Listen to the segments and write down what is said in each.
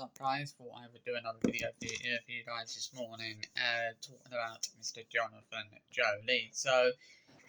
up guys? Thought I would do another video for you guys this morning, talking about Mr. Johnathan Joly. So,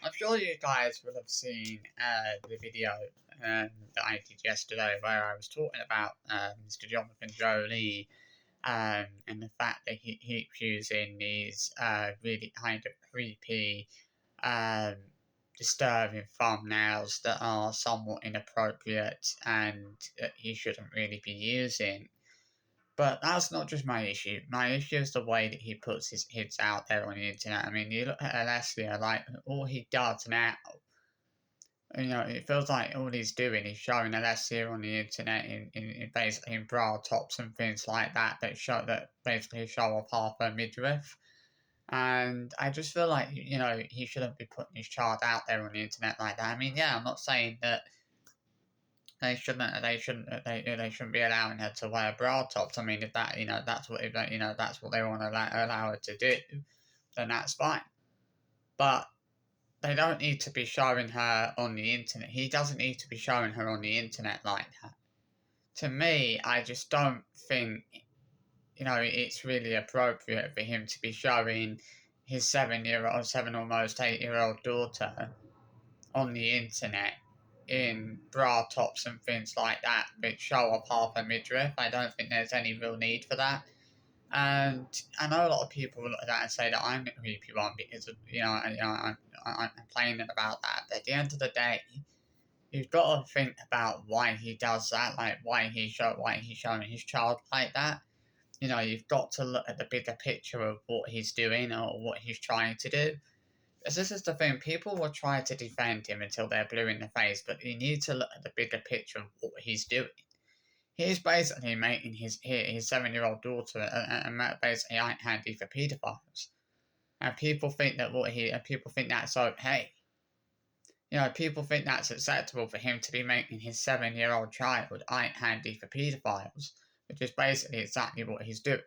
I'm sure you guys will have seen the video that I did yesterday where I was talking about Mr. Johnathan Joly and the fact that he keeps using these really kind of creepy disturbing thumbnails that are somewhat inappropriate and that he shouldn't really be using. But that's not just my issue. My issue is the way that he puts his hits out there on the internet. I mean, you look at Alessia, like, all he does now, it feels like all he's doing is showing Alessia on the internet in basically in bra tops and things like that that basically show off half her midriff. And I just feel like, he shouldn't be putting his child out there on the internet like that. I mean, yeah, I'm not saying that they shouldn't be allowing her to wear bra tops. I mean, if that, that's what, that's what they want to allow her to do, then that's fine. But they don't need to be showing her on the internet. He doesn't need to be showing her on the internet like that. To me, I just don't think it's really appropriate for him to be showing his 7 almost 8-year-old daughter on the internet in bra tops and things like that, which show off half her midriff. I don't think there's any real need for that. And I know a lot of people look at that and say that I'm the creepy one because of, I'm complaining about that. But at the end of the day, you've got to think about why he does that, like why he's showing his child like that. You've got to look at the bigger picture of what he's doing or what he's trying to do. Because this is the thing, people will try to defend him until they're blue in the face, but you need to look at the bigger picture of what he's doing. He's basically making his 7-year-old daughter and basically handy for paedophiles. And people think people think that's okay. People think that's acceptable for him to be making his 7-year-old child handy for paedophiles, which is basically exactly what he's doing.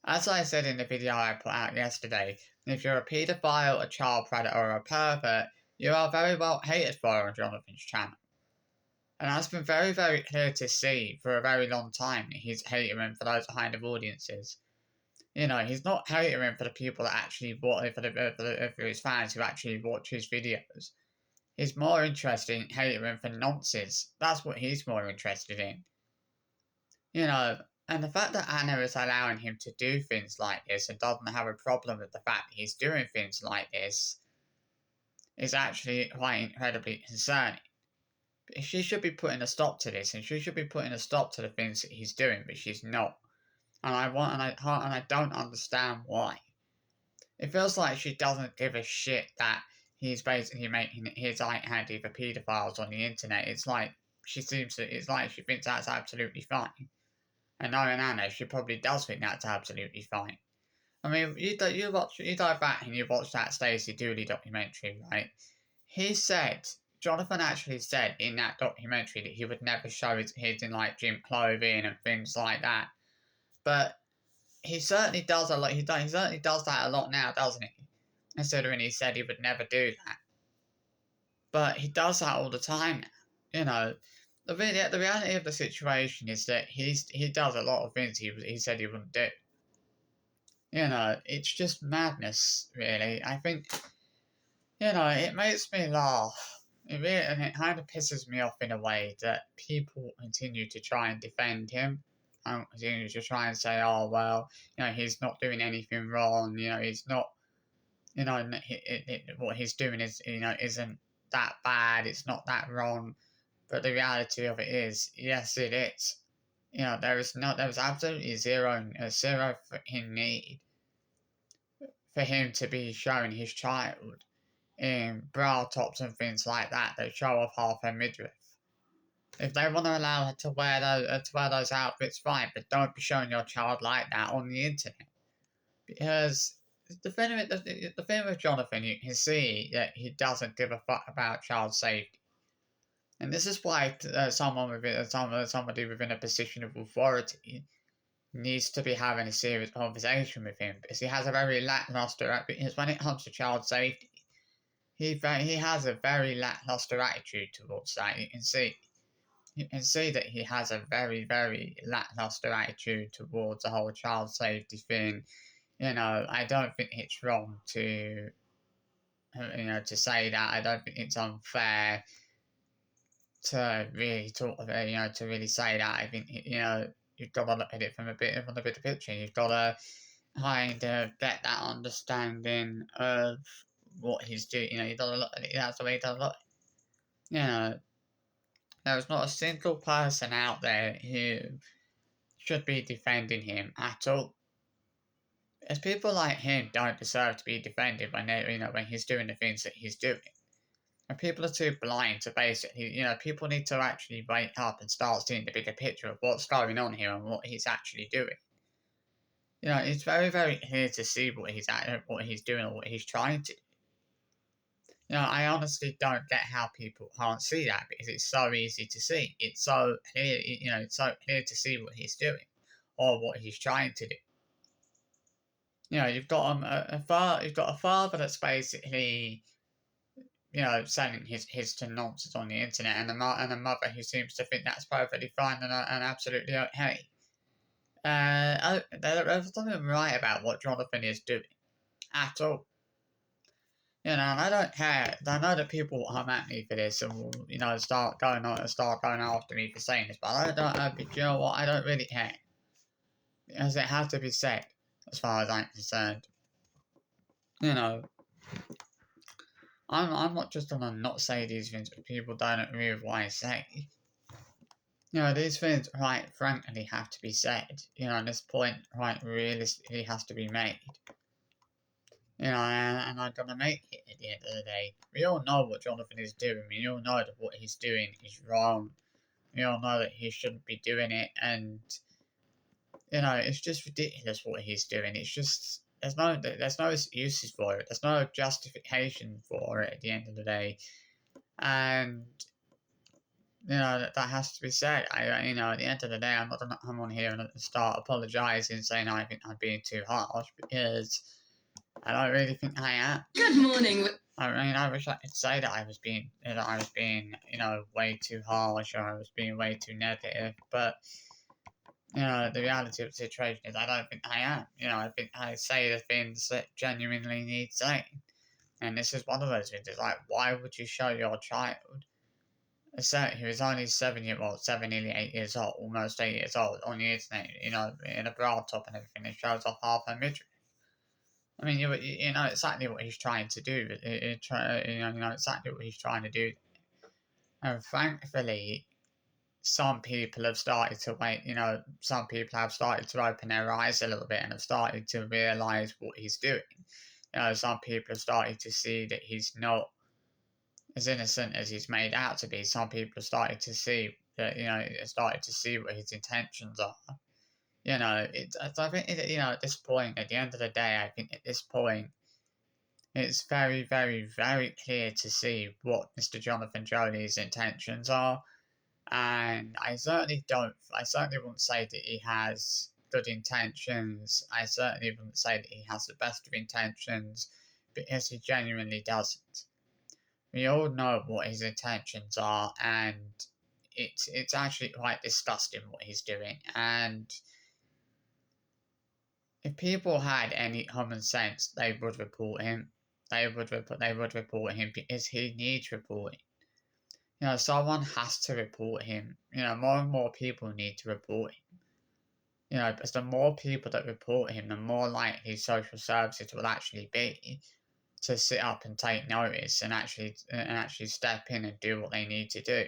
As I said in the video I put out yesterday, if you're a paedophile, a child predator, or a pervert, you are very well hated for on Johnathan's channel. And that's been very, very clear to see for a very long time that he's catering for those kind of audiences. He's not catering for the people that actually for his fans who actually watch his videos. He's more interested in catering for nonsense. That's what he's more interested in. And the fact that Anna is allowing him to do things like this and doesn't have a problem with the fact that he's doing things like this is actually quite incredibly concerning. She should be putting a stop to this, and she should be putting a stop to the things that he's doing, but she's not. And I don't understand why. It feels like she doesn't give a shit that he's basically making his handy for paedophiles on the internet. It's like she thinks that's absolutely fine. And knowing Anna, she probably does think that's absolutely fine. I mean, you dive back and you watch that Stacey Dooley documentary, right? Johnathan actually said in that documentary that he would never show his kids in like gym clothing and things like that. But he certainly does a lot. He certainly does that a lot now, doesn't he? Considering he said he would never do that. But he does that all the time now. The reality of the situation is that he does a lot of things he said he wouldn't do. It's just madness, really. I think, it makes me laugh. And it kind of pisses me off in a way that people continue to try and defend him. And continue to try and say, oh, well, he's not doing anything wrong. He's not, what he's doing is, isn't that bad. It's not that wrong. But the reality of it is, yes, it is. There is absolutely zero fucking need for him to be showing his child in bra tops and things like that show off half her midriff. If they want to allow her to wear those outfits, fine, but don't be showing your child like that on the internet. Because the thing with Johnathan, you can see that he doesn't give a fuck about child safety. And this is why somebody within a position of authority needs to be having a serious conversation with him, because he has a very lackluster. Because when it comes to child safety, he has a very lackluster attitude towards that. You can see you can see that he has a very, very lackluster attitude towards the whole child safety thing. I don't think it's wrong to, to say that. I don't think it's unfair to really talk about, to really say that. I think, you've got to look at it from the bigger picture. You've got to kind of get that understanding of what he's doing. You've got to look at it. That's the way to look. You know, there's not a single person out there who should be defending him at all. As people like him don't deserve to be defended when when he's doing the things that he's doing. And people are too blind to basically, people need to actually wake up and start seeing the bigger picture of what's going on here and what he's actually doing. It's very, very clear to see what he's doing or what he's trying to do. I honestly don't get how people can't see that because it's so easy to see. It's so clear, it's so clear to see what he's doing or what he's trying to do. You've got you've got a father that's basically, sending his to nonsense on the internet, and a mother who seems to think that's perfectly fine and absolutely okay. There's nothing right about what Johnathan is doing at all. And I don't care. I know that people will come at me for this and will, start going after me for saying this, but but you know what? I don't really care. Because it has to be said, as far as I'm concerned. I'm not just gonna not say these things because people don't agree with what I say. These things, quite frankly, have to be said. This point, quite realistically, has to be made. And I'm gonna make it at the end of the day. We all know what Johnathan is doing. We all know that what he's doing is wrong. We all know that he shouldn't be doing it, and it's just ridiculous what he's doing. It's just there's no excuses for it. There's no justification for it at the end of the day, and that has to be said. At the end of the day, I'm not gonna come on here and start apologising, saying I think I'm being too harsh because I don't really think I am. Good morning. I wish I could say that I was being, way too harsh or I was being way too negative, but the reality of the situation is I don't think I am. I think I say the things that genuinely need saying. And this is one of those things. It's like, why would you show your child, who is only 7, nearly 8 years old, almost 8 years old, on the internet, in a bra top and everything, it shows off half her midriff. I mean, you know exactly what he's trying to do. You know exactly what he's trying to do. And thankfully, some people have started to wait. Some people have started to open their eyes a little bit and have started to realise what he's doing. Some people have started to see that he's not as innocent as he's made out to be. Some people have started to see that, started to see what his intentions are. I think, at this point, at the end of the day, I think at this point, it's very, very, very clear to see what Mr. Johnathan Joly's intentions are. And I certainly wouldn't say that he has good intentions. I certainly wouldn't say that he has the best of intentions, because he genuinely doesn't. We all know what his intentions are, and it's actually quite disgusting what he's doing. And if people had any common sense, they would report him. They would report him because he needs reporting. Someone has to report him. More and more people need to report him. Because the more people that report him, the more likely social services will actually be to sit up and take notice and actually step in and do what they need to do.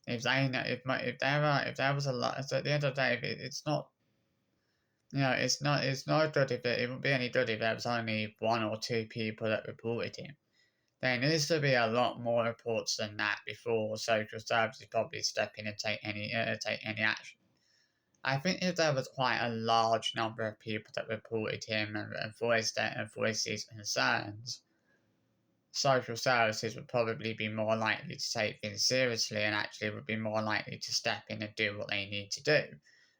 If there was a lot, so at the end of the day, it's not. It's not good if it wouldn't be any good if there was only 1 or 2 people that reported him. There needs to be a lot more reports than that before social services probably step in and take any action. I think if there was quite a large number of people that reported him and voiced these concerns, social services would probably be more likely to take things seriously and actually would be more likely to step in and do what they need to do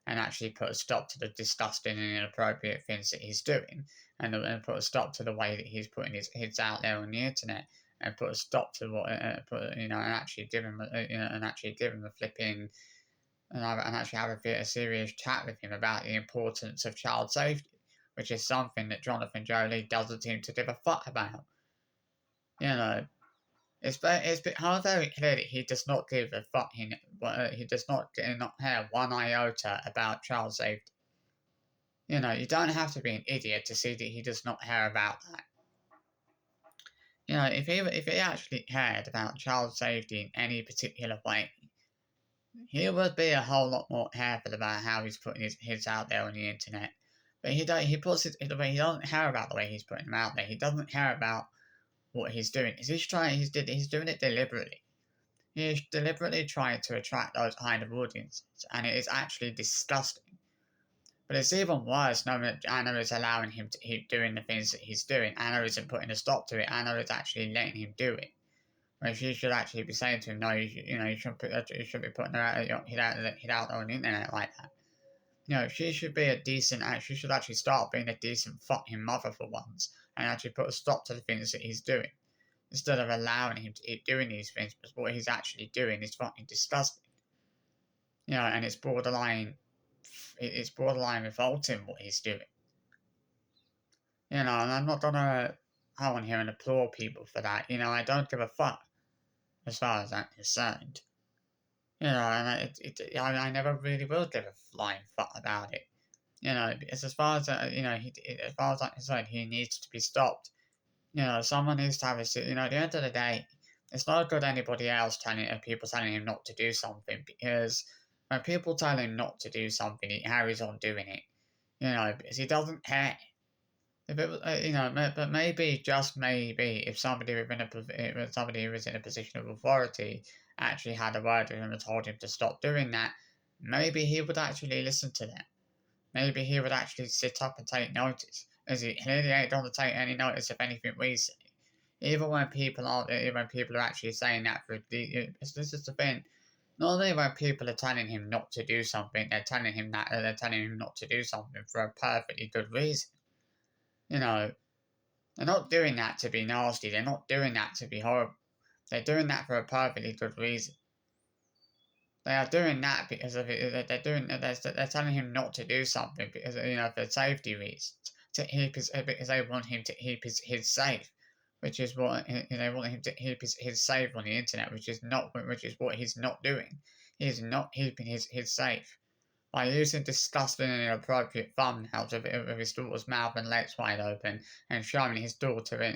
and actually put a stop to the disgusting and inappropriate things that he's doing and put a stop to the way that he's putting his kids out there on the internet and put a stop to what, and actually give him, and actually give him a flipping, and actually have a serious chat with him about the importance of child safety, which is something that Johnathan Joly doesn't seem to give a fuck about. You know, it's become very clear that he does not give a fucking, he does not care one iota about child safety. You know, you don't have to be an idiot to see that he does not care about that. You know, if he actually cared about child safety in any particular way, he would be a whole lot more careful about how he's putting his hits out there on the internet. But he don't. He puts it. He doesn't care about the way he's putting them out there. He doesn't care about what he's doing. He's doing it deliberately. He's deliberately trying to attract those kind of audiences, and it is actually disgusting. But it's even worse knowing that Anna is allowing him to keep doing the things that he's doing. Anna isn't putting a stop to it. Anna is actually letting him do it. Where she should actually be saying to him, no, you shouldn't be putting her out on the internet like that. You know, she should be a decent, she should actually start being a decent fucking mother for once and actually put a stop to the things that he's doing. Instead of allowing him to keep doing these things, because what he's actually doing is fucking disgusting. You know, and it's borderline revolting what he's doing. You know, and I'm not gonna go on here and applaud people for that. You know, I don't give a fuck as far as I'm concerned. You know, and I never really will give a flying fuck about it. You know, because as far as as far as I'm concerned, he needs to be stopped. You know, someone needs to have a. You know, at the end of the day, it's not good anybody else people telling him not to do something, because when people tell him not to do something, he carries on doing it. You know, because he doesn't care. If it was, but maybe, just maybe, if somebody who was in a position of authority actually had a word with him and told him to stop doing that, maybe he would actually listen to them. Maybe he would actually sit up and take notice, as he clearly ain't going to take any notice of anything we say. Even when people are actually saying that this is the thing. Not only when people are telling him not to do something, they're telling him not to do something for a perfectly good reason. You know, they're not doing that to be nasty. They're not doing that to be horrible. They're doing that for a perfectly good reason. They are doing that because of it. They're telling him not to do something because, for safety reasons. Because they want him to keep his safe, which is what they want him to keep his safe on the internet, which is what he's not doing. He's not keeping his safe. By using disgusting and inappropriate thumbnails of his daughter's mouth and legs wide open, and showing his daughter in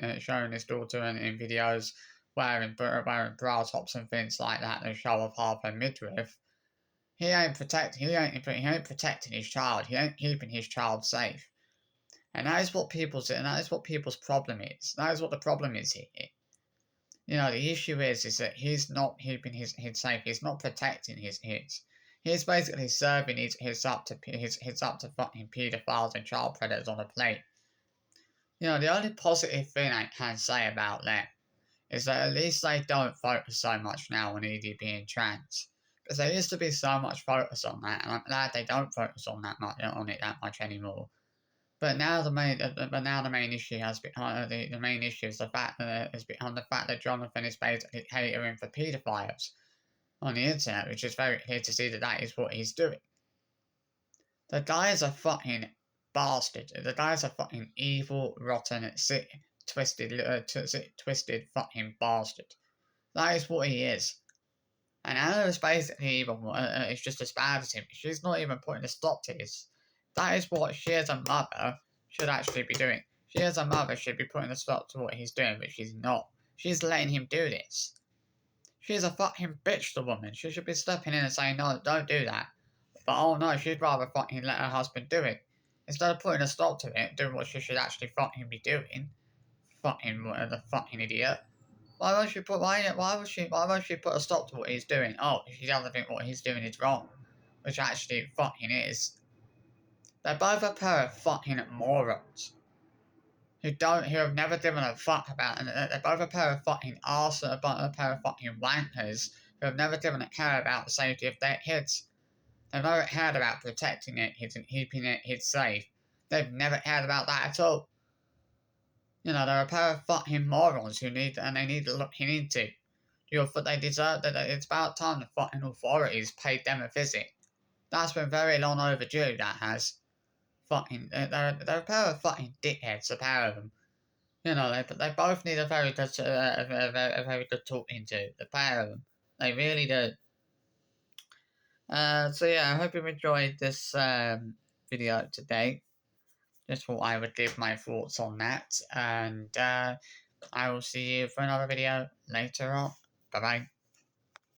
videos wearing bra tops and things like that that show off half her midriff, he ain't protecting his child. He ain't keeping his child safe, and that is what people's problem is. That is what the problem is here. You know, the issue is that he's not keeping his safe. He's not protecting his. He's basically serving his up to fucking paedophiles and child predators on a plate. You know, the only positive thing I can say about them is that at least they don't focus so much now on ED being trans. Because there used to be so much focus on that, and I'm glad they don't focus on it that much anymore. But now the main issue has become the main issue is the fact that Johnathan is basically catering for paedophiles on the internet, which is very clear to see that is what he's doing. The guy is a fucking bastard. The guy is a fucking evil, rotten, sick, twisted fucking bastard. That is what he is. And Anna is basically it's just as bad as him. She's not even putting a stop to this. That is what she as a mother should actually be doing. She as a mother should be putting a stop to what he's doing, but she's not. She's letting him do this. She's a fucking bitch, the woman. She should be stepping in and saying, no, don't do that. But oh no, she'd rather fucking let her husband do it. Instead of putting a stop to it, doing what she should actually fucking be doing. The fucking idiot. Why won't she put a stop to what he's doing? Oh, she doesn't think what he's doing is wrong. Which actually fucking is. They're both a pair of fucking morons. Who have never given a fuck about, and they're both a pair of fucking a pair of fucking wankers who have never given a care about the safety of their kids. They've never cared about protecting it and keeping it safe. They've never cared about that at all. You know, they're a pair of fucking morons who need, and they need to look, he need to. They deserve that. It's about time the fucking authorities paid them a visit. That's been very long overdue, that has. Fucking, they're a pair of fucking dickheads, a pair of them. You know, they both need a very good, a very good talking to, the pair of them. They really do. So yeah, I hope you've enjoyed this video today. Just thought I would give my thoughts on that, and I will see you for another video later on. Bye bye.